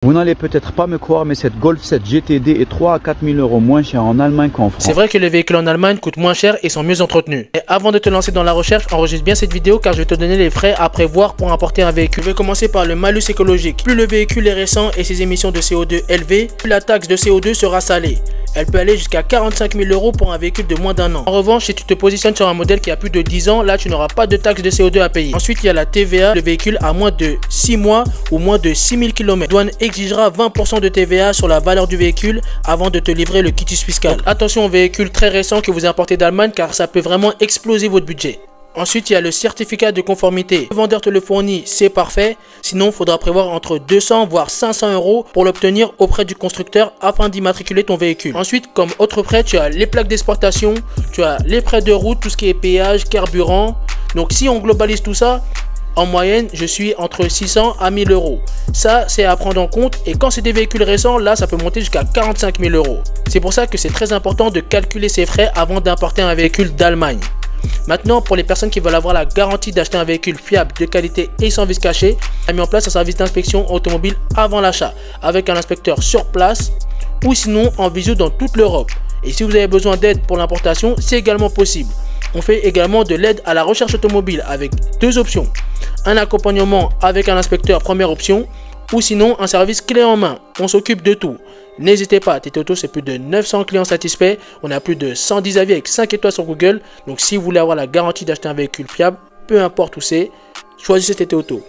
Vous n'allez peut-être pas me croire, mais cette Golf 7 GTD est 3 à 4 000 € moins cher en Allemagne qu'en France. C'est vrai que les véhicules en Allemagne coûtent moins cher et sont mieux entretenus. Et avant de te lancer dans la recherche, enregistre bien cette vidéo car je vais te donner les frais à prévoir pour importer un véhicule. Je vais commencer par le malus écologique. Plus le véhicule est récent et ses émissions de CO2 élevées, plus la taxe de CO2 sera salée. Elle peut aller jusqu'à 45 000 € pour un véhicule de moins d'1 an. En revanche, si tu te positionnes sur un modèle qui a plus de 10 ans, là tu n'auras pas de taxe de CO2 à payer. Ensuite, il y a la TVA. Le véhicule a moins de 6 mois ou moins de 6 000 km. La douane exigera 20% de TVA sur la valeur du véhicule avant de te livrer le quitus fiscal. Donc, attention aux véhicules très récents que vous importez d'Allemagne car ça peut vraiment exploser votre budget. Ensuite, il y a le certificat de conformité. Le vendeur te le fournit, c'est parfait. Sinon, il faudra prévoir entre 200 voire 500 € pour l'obtenir auprès du constructeur afin d'immatriculer ton véhicule. Ensuite, comme autre prêt, tu as les plaques d'exportation, tu as les frais de route, tout ce qui est péage, carburant. Donc, si on globalise tout ça, en moyenne, je suis entre 600 à 1000 €. Ça, c'est à prendre en compte. Et quand c'est des véhicules récents, là, ça peut monter jusqu'à 45 000 €. C'est pour ça que c'est très important de calculer ces frais avant d'importer un véhicule d'Allemagne. Maintenant, pour les personnes qui veulent avoir la garantie d'acheter un véhicule fiable, de qualité et sans vice caché, on a mis en place un service d'inspection automobile avant l'achat, avec un inspecteur sur place ou sinon en visio dans toute l'Europe. Et si vous avez besoin d'aide pour l'importation, c'est également possible. On fait également de l'aide à la recherche automobile avec deux options. Un accompagnement avec un inspecteur, première option, ou sinon un service clé en main. On s'occupe de tout. N'hésitez pas, TT Auto, c'est plus de 900 clients satisfaits. On a plus de 110 avis avec 5 étoiles sur Google. Donc si vous voulez avoir la garantie d'acheter un véhicule fiable, peu importe où c'est, choisissez TT Auto.